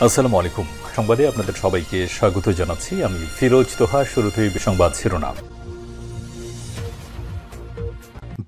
আসসালামু আলাইকুম। সংবাদে আপনাদের সবাইকে স্বাগত জানাচ্ছি। আমি ফিরোজ তোহা। শুরুতেই সংবাদ শিরোনাম।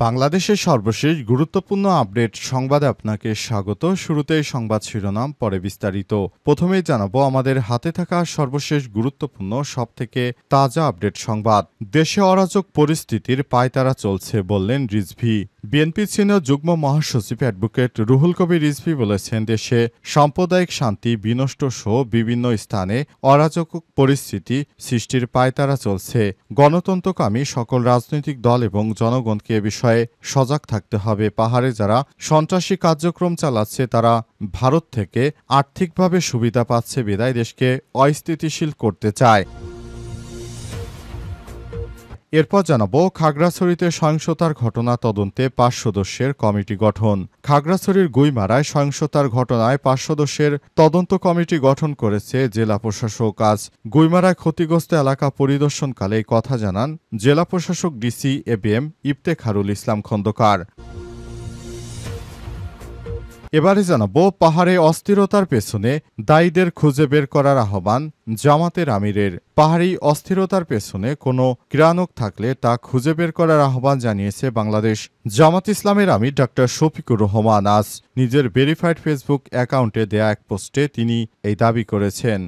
বাংলাদেশের সর্বশেষ গুরুত্বপূর্ণ আপডেট সংবাদে আপনাকে স্বাগত। শুরুতেই সংবাদ শিরোনাম, পরে বিস্তারিত। প্রথমেই জানাবো আমাদের হাতে থাকা সর্বশেষ গুরুত্বপূর্ণ সবথেকে তাজা আপডেট সংবাদ। দেশে অরাজক পরিস্থিতির পায়তারা চলছে বললেন রিজভী। বিএনপি সিনিয়র যুগ্ম মহাসচিব অ্যাডভোকেট রুহুল কবির রিজভী বলেছেন, দেশে সাম্প্রদায়িক শান্তি বিনষ্ট সহ বিভিন্ন স্থানে অরাজক পরিস্থিতি সৃষ্টির পায়তারা চলছে। গণতন্ত্রকামী সকল রাজনৈতিক দল এবং জনগণকে এ বিষয়ে সজাগ থাকতে হবে। পাহাড়ে যারা সন্ত্রাসী কার্যক্রম চালাচ্ছে তারা ভারত থেকে আর্থিকভাবে সুবিধা পাচ্ছে বিধায় দেশকে অস্থিতিশীল করতে চায়। এরপর জানাবো খাগড়াছড়িতে সহিংসতার ঘটনা তদন্তে ৫ সদস্যের কমিটি গঠন। খাগড়াছড়ির গুইমারায় সহিংসতার ঘটনায় ৫ সদস্যের তদন্ত কমিটি গঠন করেছে জেলা প্রশাসক। আজ গুইমারায় ক্ষতিগ্রস্ত এলাকা পরিদর্শনকালে এই কথা জানান জেলা প্রশাসক ডিসি এবিএম ইফতেখারুল ইসলাম খন্দকার। এবারে জানাবো পাহাড়ে অস্থিরতার পেছনে দায়ীদের খুঁজে বের করার আহ্বান জামাতের আমিরের। পাহাড়ি অস্থিরতার পেছনে কোনো ক্রিয়ানক থাকলে তা খুঁজে বের করার আহ্বান জানিয়েছে বাংলাদেশ জামাত ইসলামের আমির ডক্টর শফিকুর রহমান। আজ নিজের ভেরিফাইড ফেসবুক অ্যাকাউন্টে দেয়া এক পোস্টে তিনি এই দাবি করেছেন।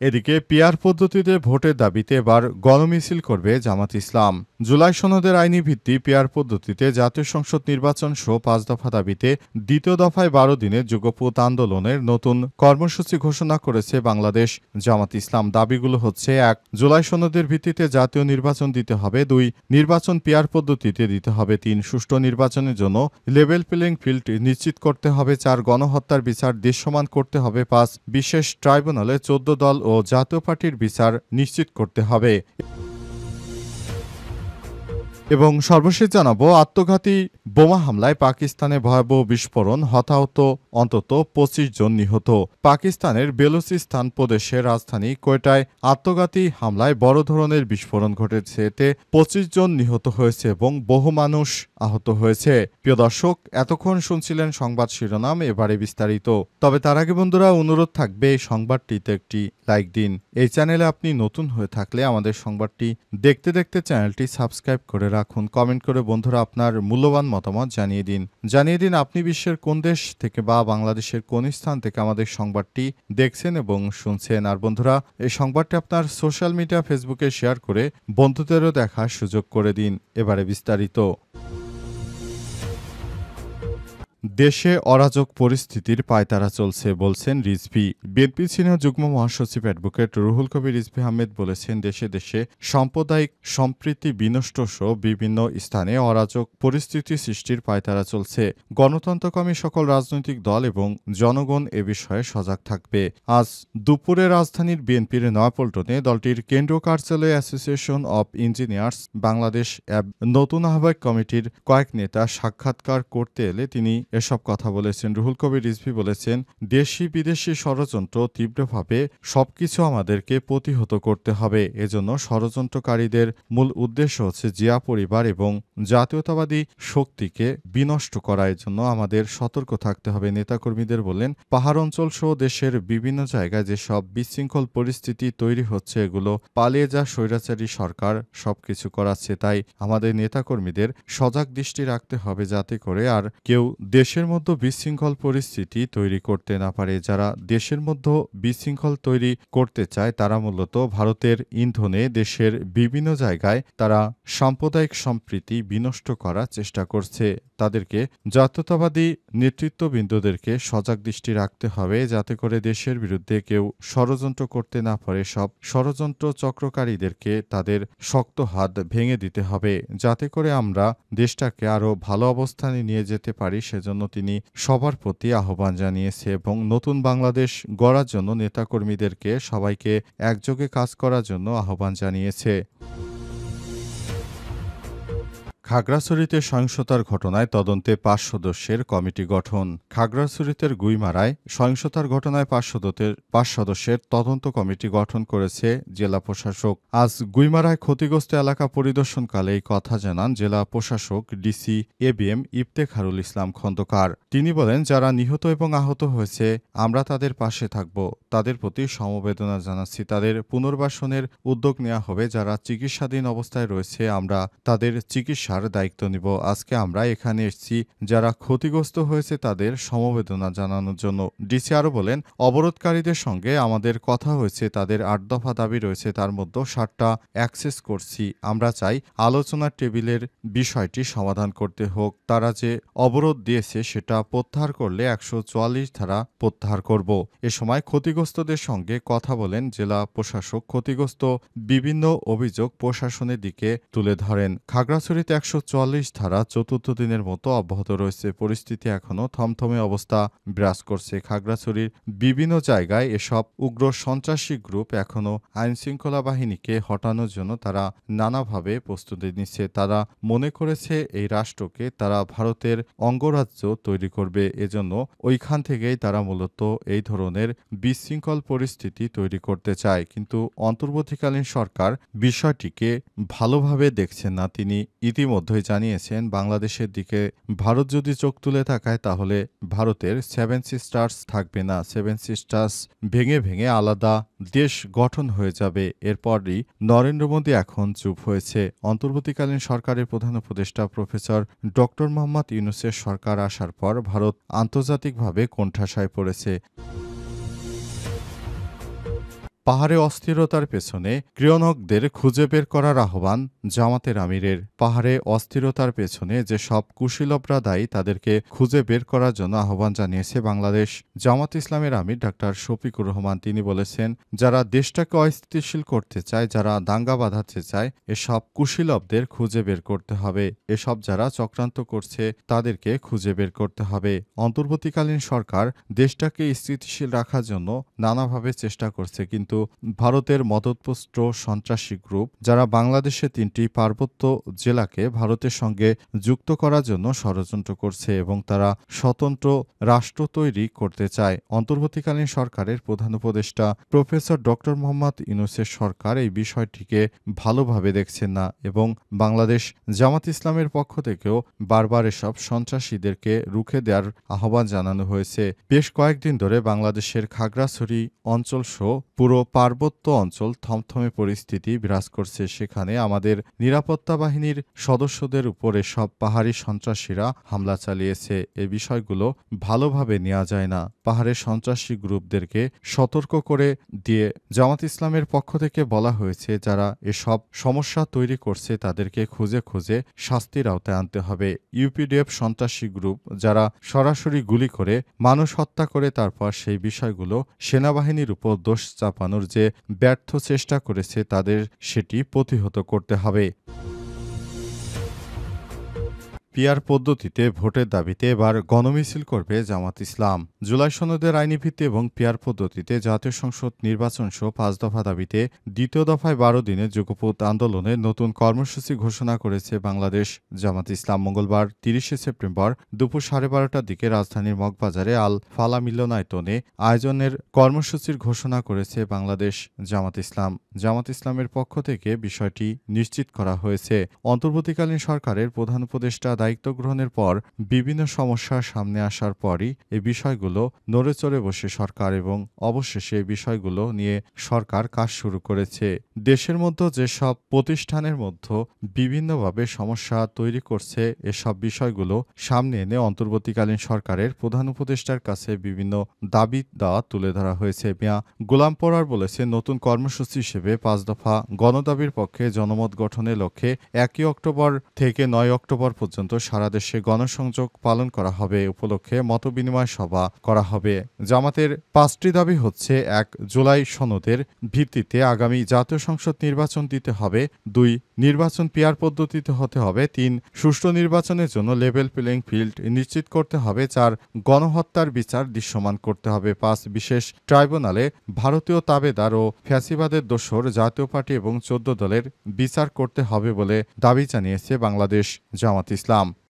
এদিকে পিআর পদ্ধতিতে ভোটের দাবিতে এবার গণমিছিল করবে জামাত ইসলাম। জুলাই সনদের আইনি ভিত্তি পিআর পদ্ধতিতে জাতীয় সংসদ নির্বাচন সহ ৫ দফা দাবিতে দ্বিতীয় দফায় ১২ দিনের যুগপৎ আন্দোলনের নতুন কর্মসূচি ঘোষণা করেছে বাংলাদেশ জামাত ইসলাম। দাবিগুলো হচ্ছে: ১. জুলাই সনদের ভিত্তিতে জাতীয় নির্বাচন দিতে হবে। ২. নির্বাচন পিআর পদ্ধতিতে দিতে হবে। ৩. সুষ্ঠু নির্বাচনের জন্য লেভেল প্লেইং ফিল্ড নিশ্চিত করতে হবে। ৪. গণহত্যার বিচার দৃশ্যমান করতে হবে। ৫. বিশেষ ট্রাইব্যুনালে ১৪ দল ও জাতীয় পার্টির বিচার নিশ্চিত করতে হবে। এবং সর্বশেষ জানাবো আত্মঘাতী বোমা হামলায় পাকিস্তানে ভয়াবহ বিস্ফোরণ, হতাহত অন্তত ২৫ জন নিহত। পাকিস্তানের বেলুচিস্তান প্রদেশের রাজধানী কোয়েটায় আত্মঘাতী হামলায় বড় ধরনের বিস্ফোরণ ঘটেছে। এতে ২৫ জন নিহত হয়েছে এবং বহু মানুষ আহত হয়েছে। প্রিয় দর্শক, এতক্ষণ শুনছিলেন সংবাদ শিরোনাম, এবারে বিস্তারিত। তবে তার আগে বন্ধুরা অনুরোধ থাকবে এই সংবাদটিতে একটি লাইক দিন। এই চ্যানেলে আপনি নতুন হয়ে থাকলে আমাদের সংবাদটি দেখতে দেখতে চ্যানেলটি সাবস্ক্রাইব করে রাখুন। কমেন্ট করে বন্ধুরা আপনার মূল্যবান মতামত জানিয়ে দিন আপনি বিশ্বের কোন দেশ থেকে বা বাংলাদেশের কোন স্থান থেকে আমাদের সংবাদটি দেখছেন এবং শুনছেন। আর বন্ধুরা, এই সংবাদটি আপনার সোশ্যাল মিডিয়া ফেসবুকে শেয়ার করে বন্ধুদেরও দেখার সুযোগ করে দিন। এবারে বিস্তারিত। দেশে অরাজক পরিস্থিতির পায়তারা চলছে বলছেন রিজভী। বিএনপি সিনিয়র যুগ্ম মহাসচিব অ্যাডভোকেট রুহুল কবির রিজভী আহমেদ বলেছেন, দেশে দেশে সাম্প্রদায়িক সম্প্রীতি বিনষ্ট সহ বিভিন্ন স্থানে অরাজক পরিস্থিতি সৃষ্টির পায়তারা চলছে। গণতন্ত্রকামী সকল রাজনৈতিক দল এবং জনগণ এ বিষয়ে সজাগ থাকবে। আজ দুপুরে রাজধানীর বিএনপির নয়াপল্টনে দলটির কেন্দ্রীয় কার্যালয়ে অ্যাসোসিয়েশন অব ইঞ্জিনিয়ার্স বাংলাদেশ নতুন আহ্বায়ক কমিটির কয়েক নেতা সাক্ষাৎকার করতে এলে তিনি এসব কথা বলেছেন। রুহুল কবির রিজভী বলেছেন, দেশি বিদেশি ষড়যন্ত্র তীব্রভাবে সবকিছু আমাদেরকে প্রতিহত করতে হবে। এজন্য ষড়যন্ত্রকারীদের মূল উদ্দেশ্য হচ্ছে জিয়া পরিবার এবং জাতীয়তাবাদী শক্তিকে বিনষ্ট করা। এজন্য আমাদের সতর্ক থাকতে হবে। নেতাকর্মীদের বললেন, পাহাড় অঞ্চল সহ দেশের বিভিন্ন জায়গায় যেসব বিশৃঙ্খল পরিস্থিতি তৈরি হচ্ছে এগুলো পালিয়ে যা স্বৈরাচারী সরকার সবকিছু করাচ্ছে। তাই আমাদের নেতাকর্মীদের সজাগ দৃষ্টি রাখতে হবে যাতে করে আর কেউ দেশের মধ্যে বিশৃঙ্খল পরিস্থিতি তৈরি করতে না পারে। যারা দেশের মধ্যে বিশৃঙ্খল তৈরি করতে চায় তারা মূলত ভারতের ইন্ধনে দেশের বিভিন্ন জায়গায় তারা সাম্প্রদায়িক সম্প্রীতি বিনষ্ট করার চেষ্টা করছে। তাদেরকে জাতীয়তাবাদী নেতৃত্ববৃন্দদেরকে সজাগ দৃষ্টি রাখতে হবে যাতে করে দেশের বিরুদ্ধে কেউ ষড়যন্ত্র করতে না পারে। সব ষড়যন্ত্র চক্রকারীদেরকে তাদের শক্ত হাত ভেঙে দিতে হবে যাতে করে আমরা দেশটাকে আরও ভালো অবস্থানে নিয়ে যেতে পারি। সেজন্য তিনি সবার প্রতি আহ্বান জানিয়েছে এবং নতুন বাংলাদেশ গড়ার জন্য নেতাকর্মীদেরকে সবাইকে একযোগে কাজ করার জন্য আহ্বান জানিয়েছে। খাগড়াছড়িতে সহিংসতার ঘটনায় তদন্তে ৫ সদস্যের কমিটি গঠন। খাগড়াছড়িতে গুইমারায় সহিংসতার ঘটনায় ৫ সদস্যের তদন্ত কমিটি গঠন করেছে জেলা প্রশাসক। আজ গুইমারায় ক্ষতিগ্রস্ত এলাকা পরিদর্শনকালে এই কথা জানান জেলা প্রশাসক ডিসি এবিএম ইফতেখারুল ইসলাম খন্দকার। তিনি বলেন, যারা নিহত এবং আহত হয়েছে আমরা তাদের পাশে থাকব, তাদের প্রতি সমবেদনা জানাচ্ছি। তাদের পুনর্বাসনের উদ্যোগ নেওয়া হবে। যারা চিকিৎসাধীন অবস্থায় রয়েছে আমরা তাদের চিকিৎসার দায়িত্ব নিব। আজকে আমরা এখানে এসেছি যারা ক্ষতিগ্রস্ত হয়েছে তাদের সমবেদনা জানানোর জন্য। ডিসি আরও বলেন, অবরোধকারীদের সঙ্গে আমাদের কথা হয়েছে, তাদের ৮ দফা দাবি রয়েছে, তার মধ্যে ৭টা অ্যাক্সেস করছি। আমরা চাই আলোচনার টেবিলের বিষয়টি সমাধান করতে হোক। তারা যে অবরোধ দিয়েছে সেটা প্রত্যাহার করলে ১৪৪ ধারা প্রত্যাহার করব। এ সময় ক্ষতিগ্রস্তদের সঙ্গে কথা বলেন জেলা প্রশাসক। ক্ষতিগ্রস্ত বিভিন্ন অভিযোগ প্রশাসনের দিকে তুলে ধরেন। খাগড়াছড়িতে ১৪৪ ধারা চতুর্থ দিনের মতো অব্যাহত রয়েছে। পরিস্থিতি এখনও থমথমে অবস্থা বিরাজ করছে। খাগড়াছড়ির বিভিন্ন জায়গায় এসব উগ্র সন্ত্রাসী গ্রুপ এখনও আইনশৃঙ্খলা বাহিনীকে হটানোর জন্য তারা নানাভাবে প্রস্তুতি নিচ্ছে। তারা মনে করেছে এই রাষ্ট্রকে তারা ভারতের অঙ্গরাজ্য তৈরি করবে। এজন্য ওইখান থেকেই তারা মূলত এই ধরনের বিশৃঙ্খল পরিস্থিতি তৈরি করতে চায়। কিন্তু অন্তর্বর্তীকালীন সরকার বিষয়টিকে ভালোভাবে দেখছেন না। তিনি ইতিমধ্যেই জানিয়েছেন, বাংলাদেশের দিকে ভারত যদি চোখ তুলে তাকায় তাহলে ভারতের 7 সিস্টার্স থাকবে না। 7 সিস্টার্স ভেঙে ভেঙে আলাদা দেশ গঠন হয়ে যাবে। এরপরই নরেন্দ্র মোদী এখন চুপ হয়েছে। অন্তর্বর্তীকালীন সরকারের প্রধান উপদেষ্টা প্রফেসর ড. মোহাম্মদ ইউনূসের সরকার আসার পর ভারত আন্তর্জাতিকভাবে কোণঠাসায় পড়েছে। পাহাড়ে অস্থিরতার পেছনে ক্রিয়ানকদের খুঁজে বের করার আহ্বান জামাতের আমিরের। পাহাড়ে অস্থিরতার পেছনে যে সব কুশীলবরা দায়ী তাদেরকে খুঁজে বের করার জন্য আহ্বান জানিয়েছে বাংলাদেশ জামাত ইসলামের আমির ডাক্তার শফিকুর রহমান। তিনি বলেছেন, যারা দেশটাকে অস্থিতিশীল করতে চায়, যারা দাঙ্গা বাঁধাতে চায়, এসব কুশীলবদের খুঁজে বের করতে হবে। এসব যারা চক্রান্ত করছে তাদেরকে খুঁজে বের করতে হবে। অন্তর্বর্তীকালীন সরকার দেশটাকে স্থিতিশীল রাখার জন্য নানাভাবে চেষ্টা করছে, কিন্তু ভারতের মদতপুষ্ট সন্ত্রাসী গ্রুপ যারা বাংলাদেশের 3টি পার্বত্য জেলাকে ভারতের সঙ্গে যুক্ত করার জন্য ষড়যন্ত্র করছে এবং তারা স্বতন্ত্র রাষ্ট্র তৈরি করতে চায়। অন্তর্বর্তীকালীন সরকারের প্রধান উপদেষ্টা প্রফেসর ড. মোহাম্মদ ইউনূসের সরকার এই বিষয়টিকে ভালোভাবে দেখছেন না এবং বাংলাদেশ জামাত ইসলামের পক্ষ থেকেও বারবার এসব সন্ত্রাসীদেরকে রুখে দেওয়ার আহ্বান জানানো হয়েছে। বেশ কয়েকদিন ধরে বাংলাদেশের খাগড়াছড়ি অঞ্চলসহ পুরো পার্বত্য অঞ্চল থমথমে পরিস্থিতি বিরাজ করছে। সেখানে আমাদের নিরাপত্তা বাহিনীর সদস্যদের উপর এসব পাহাড়ি সন্ত্রাসীরা হামলা চালিয়েছে। এই বিষয়গুলো ভালোভাবে নেওয়া যায় না। পাহাড়ের সন্ত্রাসী গ্রুপদেরকে সতর্ক করে দিয়ে জামাত ইসলামের পক্ষ থেকে বলা হয়েছে, যারা এসব সমস্যা তৈরি করছে তাদেরকে খুঁজে খুঁজে শাস্তির আওতায় আনতে হবে। ইউপিডিএফ সন্ত্রাসী গ্রুপ যারা সরাসরি গুলি করে মানুষ হত্যা করে তারপর সেই বিষয়গুলো সেনাবাহিনীর উপর দোষ চাপানোর যে ব্যর্থ চেষ্টা করেছে তাদের সেটি প্রতিহত করতে হবে। পিআর পদ্ধতিতে ভোটের দাবিতে এবার গণমিছিল করবে জামাত ইসলাম। জুলাই সনদের আইনি ভিত্তি এবং পিআর পদ্ধতিতে জাতীয় সংসদ নির্বাচন সহ 5 দফা দাবিতে দ্বিতীয় দফায় 12 দিনের যুগপৎ আন্দোলনের নতুন কর্মসূচি ঘোষণা করেছে বাংলাদেশ জামাত ইসলাম। মঙ্গলবার 30শে সেপ্টেম্বর দুপুর 12:30টার দিকে রাজধানীর মগবাজারে আল ফালা মিলনায়তনে আয়োজনের কর্মসূচির ঘোষণা করেছে বাংলাদেশ জামাত ইসলাম। জামাত ইসলামের পক্ষ থেকে বিষয়টি নিশ্চিত করা হয়েছে। অন্তর্বর্তীকালীন সরকারের প্রধান উপদেষ্টা দায়িত্ব গ্রহণের পর বিভিন্ন সমস্যার সামনে আসার পরই এই বিষয়গুলো নড়েচড়ে বসে সরকার এবং অবশেষে এই বিষয়গুলো নিয়ে সরকার কাজ শুরু করেছে। দেশের মধ্যে যেসব প্রতিষ্ঠানের মধ্যে বিভিন্নভাবে সমস্যা তৈরি করছে এসব বিষয়গুলো সামনে এনে অন্তর্বর্তীকালীন সরকারের প্রধান উপদেষ্টার কাছে বিভিন্ন দাবি দেওয়া তুলে ধরা হয়েছে। মিয়া গোলাম পরার বলেছে, নতুন কর্মসূচি হিসেবে 5 দফা গণদাবির পক্ষে জনমত গঠনের লক্ষ্যে 1 অক্টোবর থেকে 9 অক্টোবর পর্যন্ত পর্যন্ত সারা দেশে গণসংযোগ পালন করা হবে। উপলক্ষে মতবিনিময় সভা করা হবে। জামাতের 5টি দাবি হচ্ছে: 1. জুলাই সনদের ভিত্তিতে আগামী জাতীয় সংসদ নির্বাচন দিতে হবে। 2. নির্বাচন পিআর পদ্ধতিতে হতে হবে। 3. সুষ্ঠু নির্বাচনের জন্য লেভেল প্লেইং ফিল্ড নিশ্চিত করতে হবে। 4. গণহত্যার বিচার দৃশ্যমান করতে হবে। 5. বিশেষ ট্রাইব্যুনালে ভারতীয় তাবেদার ও ফ্যাসিবাদের দোসর জাতীয় পার্টি এবং 14 দলের বিচার করতে হবে বলে দাবি জানিয়েছে বাংলাদেশ জামাত ইসলাম।